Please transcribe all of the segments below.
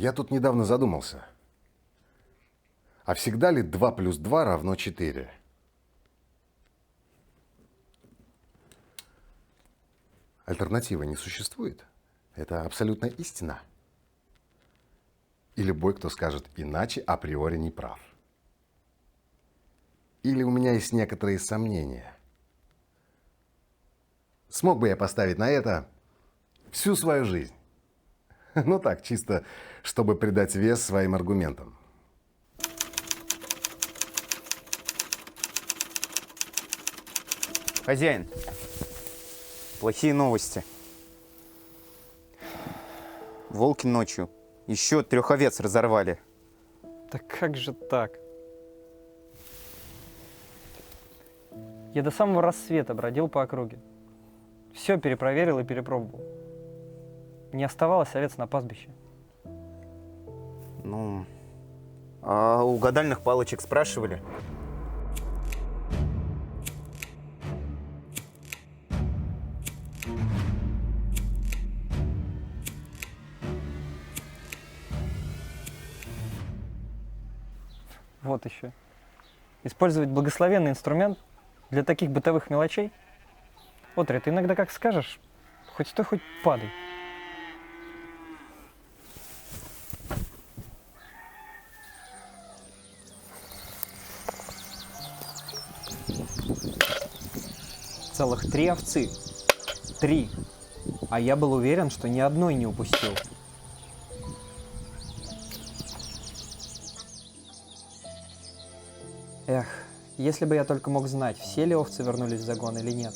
Я тут недавно задумался. А всегда ли 2 плюс 2 равно 4? Альтернативы не существует. Это абсолютная истина. И любой, кто скажет иначе, априори не прав. Или у меня есть некоторые сомнения. Смог бы я поставить на это всю свою жизнь? Ну так, чисто, чтобы придать вес своим аргументам. Хозяин, плохие новости. Волки ночью еще 3 овец разорвали. Да как же так? Я до самого рассвета бродил по округе. Все перепроверил и перепробовал. Не оставалось овец на пастбище. Ну, а у гадальных палочек спрашивали? Вот еще. Использовать благословенный инструмент для таких бытовых мелочей? Отри, ты иногда как скажешь, хоть стой, хоть падай. Целых 3 овцы. 3. А я был уверен, что ни одной не упустил. Эх, если бы я только мог знать, все ли овцы вернулись в загон или нет.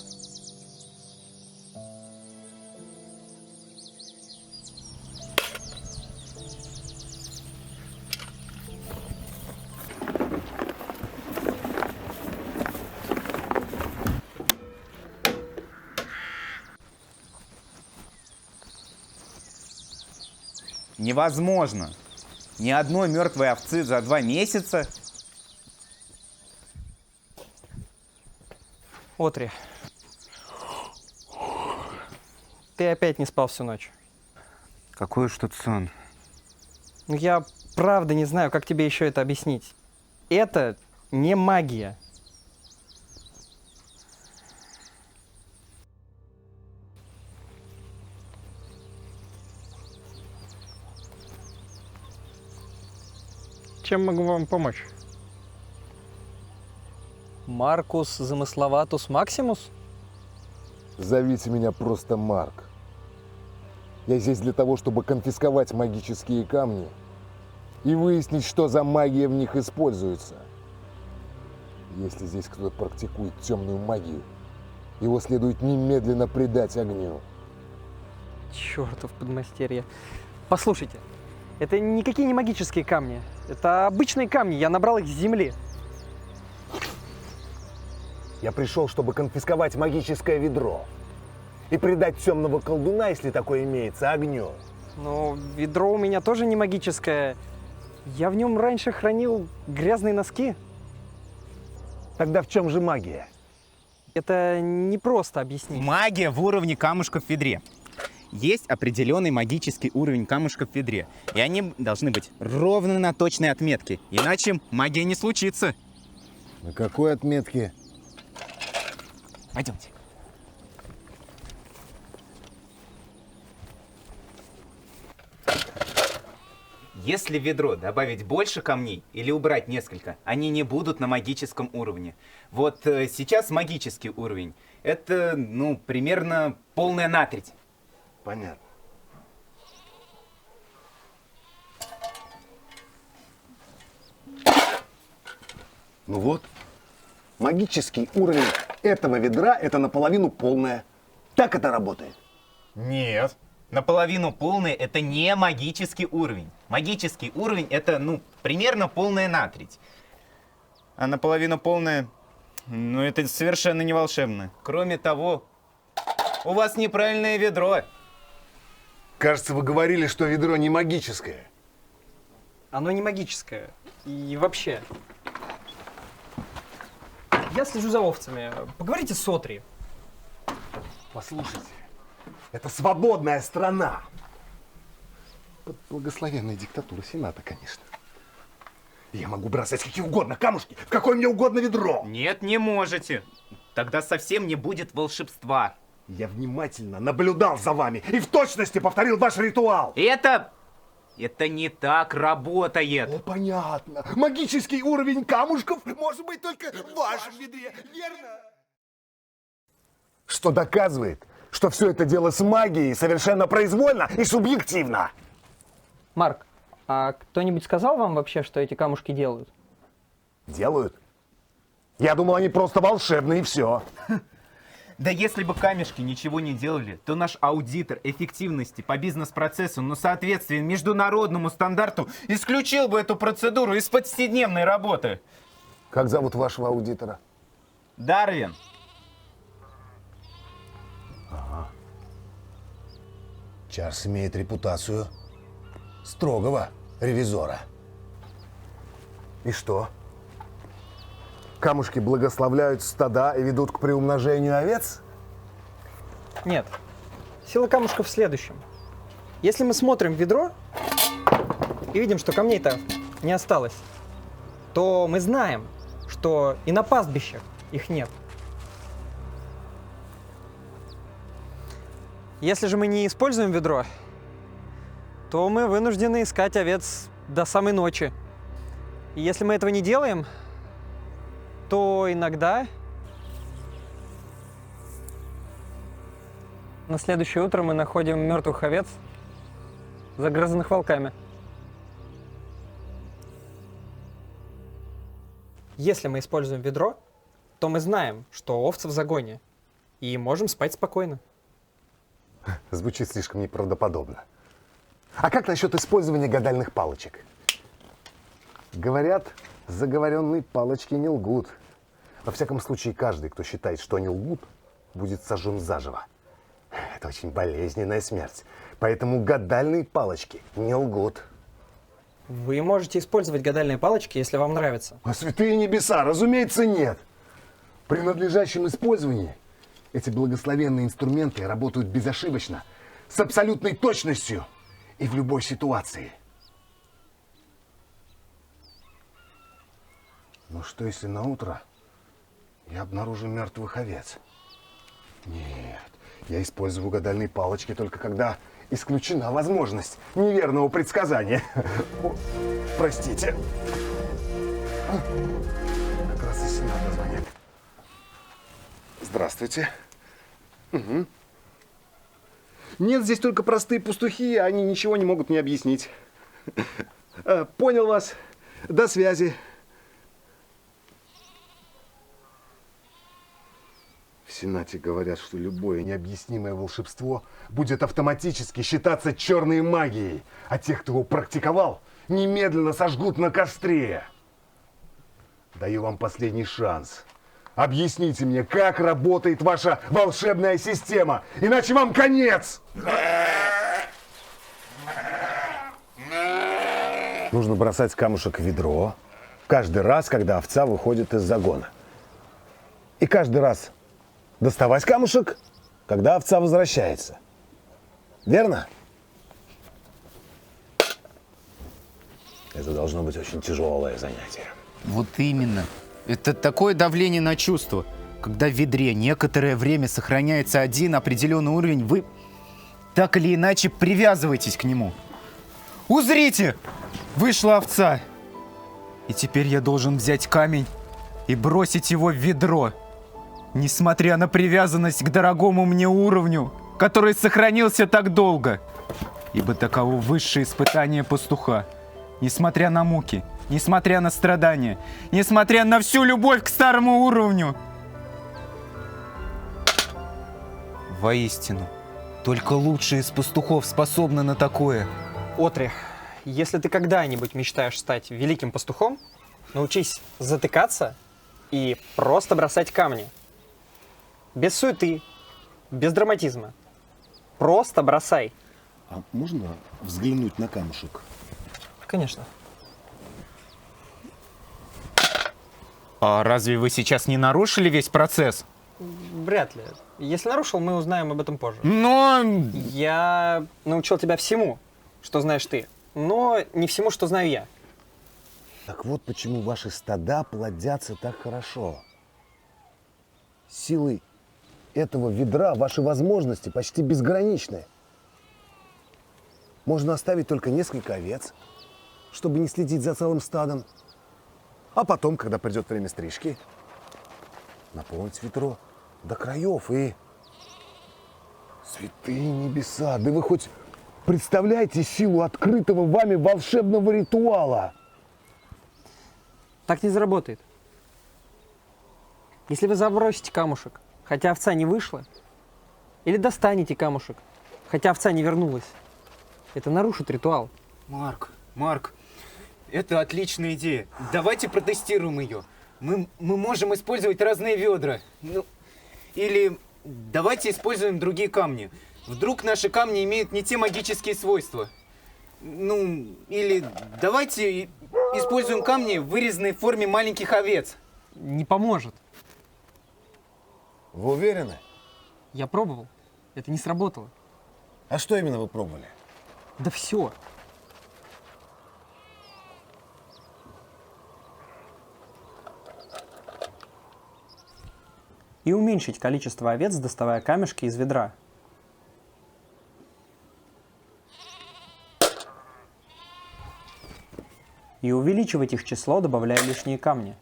Невозможно. Ни одной мертвой овцы за 2 месяца. Отри, ты опять не спал всю ночь. Какой уж тут сон. Ну, я правда не знаю, как тебе еще это объяснить. Это не магия. Чем могу вам помочь? Маркус Замысловатус Максимус? Зовите меня просто Марк. Я здесь для того, чтобы конфисковать магические камни и выяснить, что за магия в них используется. Если здесь кто-то практикует темную магию, его следует немедленно предать огню. Чертов подмастерье. Послушайте, это никакие не магические камни. Это обычные камни, я набрал их с земли. Я пришел, чтобы конфисковать магическое ведро и предать темного колдуна, если такое имеется, огню. Но ведро у меня тоже не магическое. Я в нем раньше хранил грязные носки. Тогда в чем же магия? Это не просто объяснить. Магия в уровне камушка в ведре. Есть определенный магический уровень камушка в ведре. И они должны быть ровно на точной отметке. Иначе магия не случится. На какой отметке? Пойдемте. Если в ведро добавить больше камней или убрать несколько, они не будут на магическом уровне. Вот сейчас магический уровень. Это, ну, примерно полная на-треть. Понятно. Ну вот, магический уровень этого ведра – это наполовину полное. Так это работает? Нет. Наполовину полный это не магический уровень. Магический уровень это, ну, примерно полная на-треть. А наполовину полная, ну, это совершенно не волшебно. Кроме того, у вас неправильное ведро. Кажется, вы говорили, что ведро не магическое. Оно не магическое. И вообще. Я слежу за овцами. Поговорите с Отри. Послушайте, это свободная страна. под благословенной диктатурой Сената, конечно. Я могу бросать какие угодно камушки в какое мне угодно ведро. Нет, не можете. Тогда совсем не будет волшебства. Я внимательно наблюдал за вами и в точности повторил ваш ритуал. Это не так работает. О, понятно. Магический уровень камушков может быть только в вашем ведре, верно? Что доказывает, что все это дело с магией совершенно произвольно и субъективно. Марк, а кто-нибудь сказал вам вообще, что эти камушки делают? Делают? Я думал, они просто волшебные и все. Да если бы камешки ничего не делали, то наш аудитор эффективности по бизнес-процессу, но соответственно международному стандарту, исключил бы эту процедуру из повседневной работы. Как зовут вашего аудитора? Дарвин. Чарльз имеет репутацию строгого ревизора. И что? Камушки благословляют стада и ведут к приумножению овец? Нет. Сила камушков в следующем. Если мы смотрим в ведро и видим, что камней-то не осталось, то мы знаем, что и на пастбищах их нет. Если же мы не используем ведро, то мы вынуждены искать овец до самой ночи. И если мы этого не делаем, то иногда на следующее утро мы находим мертвых овец, загрызанных волками. Если мы используем ведро, то мы знаем, что овцы в загоне, и можем спать спокойно. Звучит слишком неправдоподобно. А как насчет использования гадальных палочек? Говорят, заговоренные палочки не лгут. Во всяком случае, каждый, кто считает, что они лгут, будет сожжен заживо. Это очень болезненная смерть. Поэтому гадальные палочки не лгут. Вы можете использовать гадальные палочки, если вам нравится. А святые небеса, разумеется, нет. При надлежащем использовании эти благословенные инструменты работают безошибочно, с абсолютной точностью и в любой ситуации. Но что если на утро я обнаружу мертвых овец? Нет, я использую гадальные палочки только когда исключена возможность неверного предсказания. О, простите. Как раз из Сената звонит. Здравствуйте. Угу. Нет, здесь только простые пастухи, они ничего не могут мне объяснить. Понял вас. До связи. В Сенате говорят, что любое необъяснимое волшебство будет автоматически считаться черной магией, а тех, кто его практиковал, немедленно сожгут на костре. Даю вам последний шанс. Объясните мне, как работает ваша волшебная система, иначе вам конец! Нужно бросать камушек в ведро каждый раз, когда овца выходит из загона. И каждый раз доставать камушек, когда овца возвращается. Верно? Это должно быть очень тяжелое занятие. Вот именно. Это такое давление на чувства. Когда в ведре некоторое время сохраняется один определенный уровень, вы так или иначе привязываетесь к нему. Узрите! Вышла овца. И теперь я должен взять камень и бросить его в ведро. Несмотря на привязанность к дорогому мне уровню, который сохранился так долго. Ибо таково высшее испытание пастуха. Несмотря на муки, несмотря на страдания, несмотря на всю любовь к старому уровню. Воистину, только лучшие из пастухов способны на такое. Отри, если ты когда-нибудь мечтаешь стать великим пастухом, научись затыкаться и просто бросать камни. Без суеты, без драматизма. Просто бросай. А можно взглянуть на камушек? Конечно. А разве вы сейчас не нарушили весь процесс? Вряд ли. Если нарушил, мы узнаем об этом позже. Но... Я научил тебя всему, что знаешь ты, но не всему, что знаю я. Так вот почему ваши стада плодятся так хорошо. Силой этого ведра ваши возможности почти безграничны. Можно оставить только несколько овец, чтобы не следить за целым стадом. А потом, когда придет время стрижки, наполнить ведро до краев и... Святые небеса, да вы хоть представляете силу открытого вами волшебного ритуала? Так не заработает. Если вы забросите камушек, хотя овца не вышла, или достанете камушек, хотя овца не вернулась, это нарушит ритуал. Марк, это отличная идея. Давайте протестируем ее. Мы можем использовать разные ведра. Ну, или давайте используем другие камни. Вдруг наши камни имеют не те магические свойства. Ну, или давайте используем камни, вырезанные в форме маленьких овец. Не поможет. Вы уверены? Я пробовал. Это не сработало. А что именно вы пробовали? Да все. И уменьшить количество овец, доставая камешки из ведра. И увеличивать их число, добавляя лишние камни.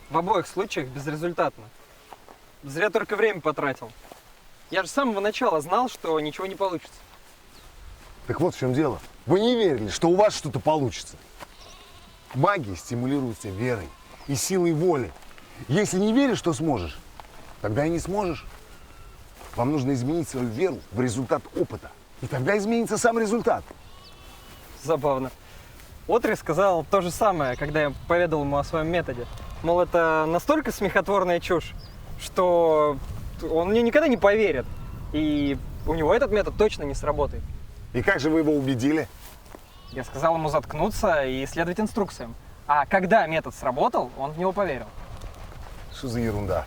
В обоих случаях безрезультатно. Зря только время потратил. Я же с самого начала знал, что ничего не получится. Так вот в чем дело. Вы не верили, что у вас что-то получится. Магия стимулируется верой и силой воли. Если не веришь, что сможешь, тогда и не сможешь. Вам нужно изменить свою веру в результат опыта. И тогда изменится сам результат. Забавно. Отри сказал то же самое, когда я поведал ему о своем методе. Мол, это настолько смехотворная чушь, что он мне никогда не поверит. И у него этот метод точно не сработает. И как же вы его убедили? Я сказал ему заткнуться и следовать инструкциям. А когда метод сработал, он в него поверил. Что за ерунда?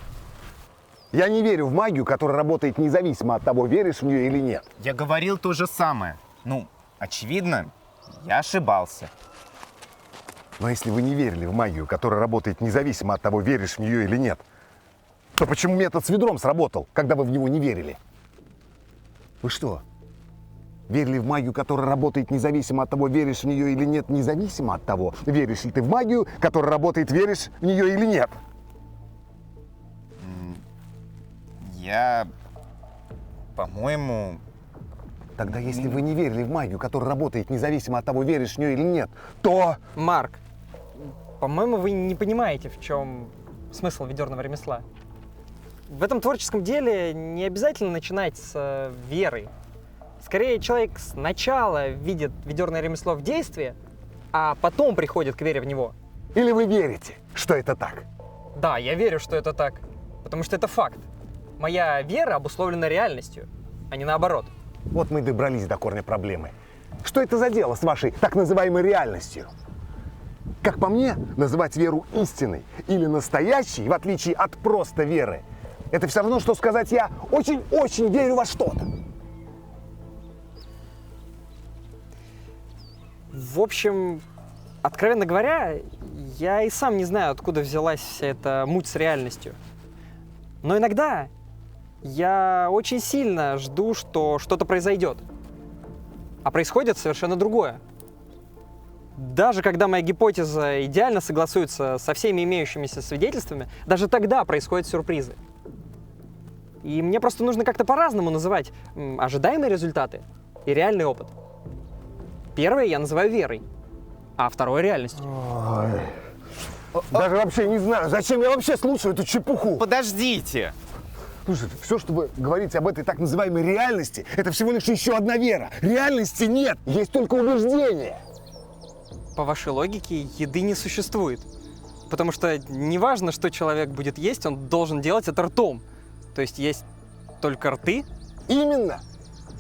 Я не верю в магию, которая работает независимо от того, веришь в нее или нет. Я говорил то же самое. Ну, очевидно, я ошибался. Но если вы не верили в магию, которая работает независимо от того, веришь в нее или нет, то почему метод с ведром сработал, когда вы в него не верили? Вы что, верили в магию, которая работает независимо от того, веришь в нее или нет, независимо от того, веришь ли ты в магию, которая работает, веришь в нее или нет? Я, по-моему... Тогда, если вы не верили в магию, которая работает независимо от того, веришь в нее или нет, то... Марк, по-моему, вы не понимаете, в чем смысл ведерного ремесла. В этом творческом деле не обязательно начинать с веры. Скорее, человек сначала видит ведерное ремесло в действии, а потом приходит к вере в него. Или вы верите, что это так? Да, я верю, что это так, потому что это факт. Моя вера обусловлена реальностью, а не наоборот. Вот мы и добрались до корня проблемы. Что это за дело с вашей так называемой реальностью? Как по мне, называть веру истинной или настоящей, в отличие от просто веры, это все равно, что сказать «я очень-очень верю во что-то». В общем, откровенно говоря, я и сам не знаю, откуда взялась вся эта муть с реальностью. Но иногда я очень сильно жду, что что-то произойдет. А происходит совершенно другое. Даже когда моя гипотеза идеально согласуется со всеми имеющимися свидетельствами, даже тогда происходят сюрпризы. И мне просто нужно как-то по-разному называть ожидаемые результаты и реальный опыт. Первое я называю верой, а второе — реальностью. Даже вообще не знаю, зачем я вообще слушаю эту чепуху. Подождите! Слушайте, все, что вы говорите об этой так называемой реальности, это всего лишь еще одна вера. Реальности нет, есть только убеждение. По вашей логике, еды не существует. Потому что неважно, что человек будет есть, он должен делать это ртом. То есть есть только рты. Именно.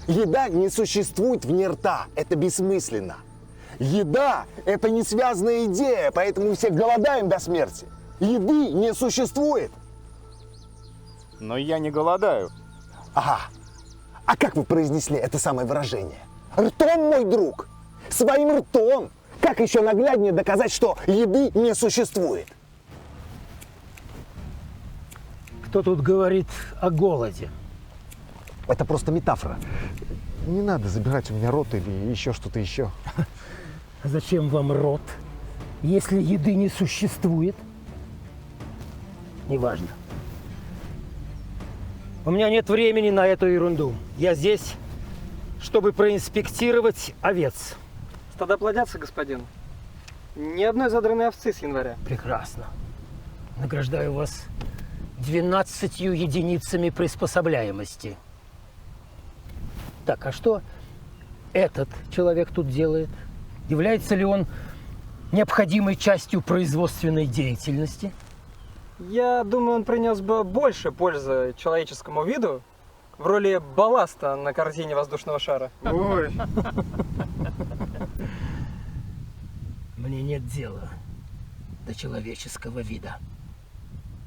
Еда не существует вне рта. Это бессмысленно. Еда – это не связанная идея, поэтому мы все голодаем до смерти. Еды не существует. Но я не голодаю. Ага. А как вы произнесли это самое выражение? Ртом, мой друг! Своим ртом! Как еще нагляднее доказать, что еды не существует? Кто тут говорит о голоде? Это просто метафора. Не надо забирать у меня рот или еще что-то еще. А зачем вам рот, если еды не существует? Неважно. У меня нет времени на эту ерунду. Я здесь, чтобы проинспектировать овец. Стада плодятся, господин. Ни одной задранной овцы с января. Прекрасно. Награждаю вас 12 единицами приспособляемости. Так, а что этот человек тут делает? Является ли он необходимой частью производственной деятельности? Я думаю, он принес бы больше пользы человеческому виду в роли балласта на корзине воздушного шара. Ой. Мне нет дела до человеческого вида.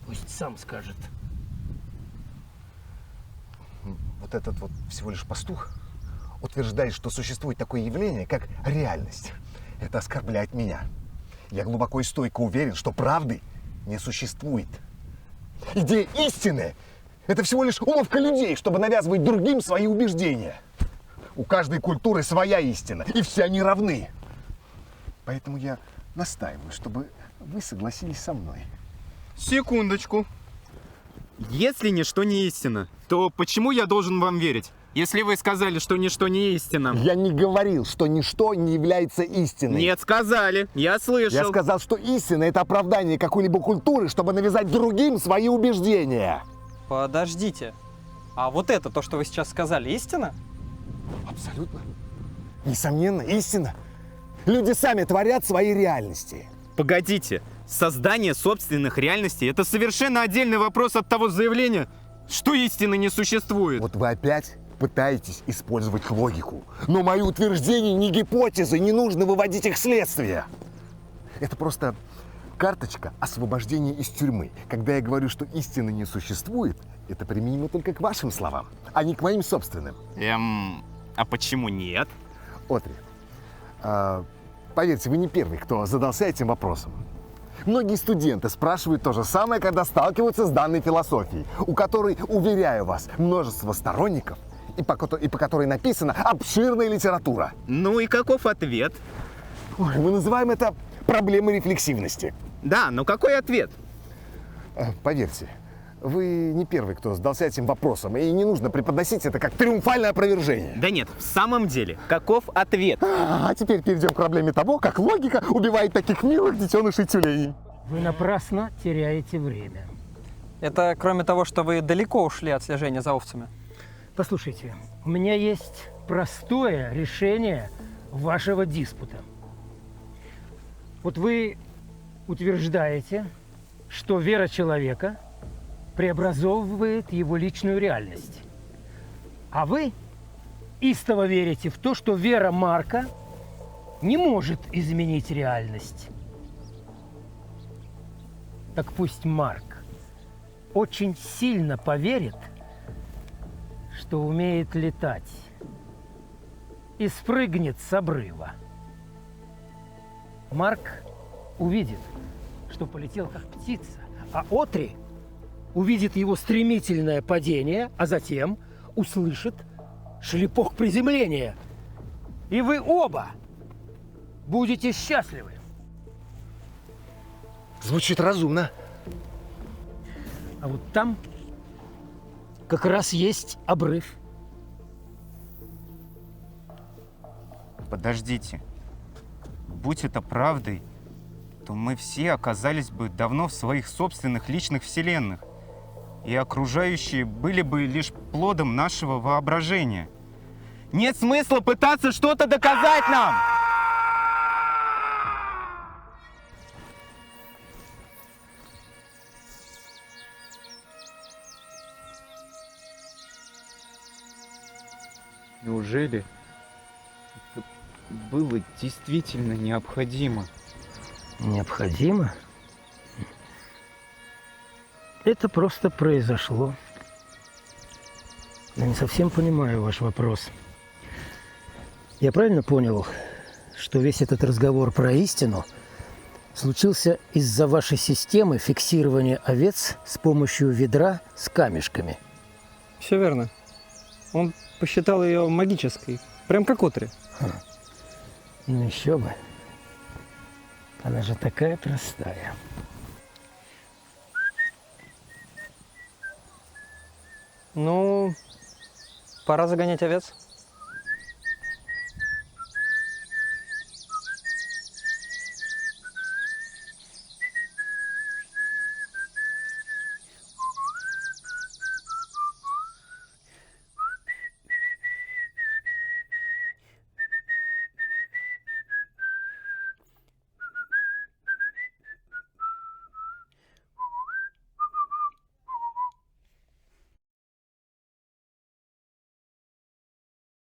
Пусть сам скажет. Вот этот вот всего лишь пастух утверждает, что существует такое явление, как реальность. Это оскорбляет меня. Я глубоко и стойко уверен, что правды не существует. Идея истины – это всего лишь уловка людей, чтобы навязывать другим свои убеждения. У каждой культуры своя истина, и все они равны. Поэтому я настаиваю, чтобы вы согласились со мной. Секундочку. Если ничто не истина, то почему я должен вам верить? Если вы сказали, что ничто не истина. Я не говорил, что ничто не является истиной. Нет, сказали. Я слышал. Я сказал, что истина – это оправдание какой-либо культуры, чтобы навязать другим свои убеждения. Подождите. А вот это, то, что вы сейчас сказали, истина? Абсолютно. Несомненно, истина. Люди сами творят свои реальности. Погодите. Создание собственных реальностей – это совершенно отдельный вопрос от того заявления, что истины не существует. Вот вы опять пытаетесь использовать логику. Но мои утверждения не гипотезы, не нужно выводить их следствия. Это просто карточка освобождения из тюрьмы. Когда я говорю, что истины не существует, это применимо только к вашим словам, а не к моим собственным. А почему нет? Отри, поверьте, вы не первый, кто задался этим вопросом. Многие студенты спрашивают то же самое, когда сталкиваются с данной философией, у которой, уверяю вас, множество сторонников, и по которой написана обширная литература. Ну и каков ответ? Ой, мы называем это проблемой рефлексивности. Да, но какой ответ? Поверьте, вы не первый, кто задался этим вопросом, и не нужно преподносить это как триумфальное опровержение. Да нет, в самом деле, каков ответ? А теперь перейдем к проблеме того, как логика убивает таких милых детенышей тюленей. Вы напрасно теряете время. Это кроме того, что вы далеко ушли от слежения за овцами. Послушайте, у меня есть простое решение вашего диспута. Вот вы утверждаете, что вера человека преобразовывает его личную реальность. А вы истово верите в то, что вера Марка не может изменить реальность. Так пусть Марк очень сильно поверит, что умеет летать и спрыгнет с обрыва. Марк увидит, что полетел как птица, а Отри увидит его стремительное падение, а затем услышит шлепок приземления. И вы оба будете счастливы. Звучит разумно. А вот там как раз есть обрыв. Подождите. Будь это правдой, то мы все оказались бы давно в своих собственных личных вселенных, и окружающие были бы лишь плодом нашего воображения. Нет смысла пытаться что-то доказать нам! Неужели это было действительно необходимо? Необходимо? Это просто произошло. Я не совсем понимаю ваш вопрос. Я правильно понял, что весь этот разговор про истину случился из-за вашей системы фиксирования овец с помощью ведра с камешками? Все верно. Он посчитал ее магической, прям как Отри. Ну еще бы. Она же такая простая. Ну, пора загонять овец.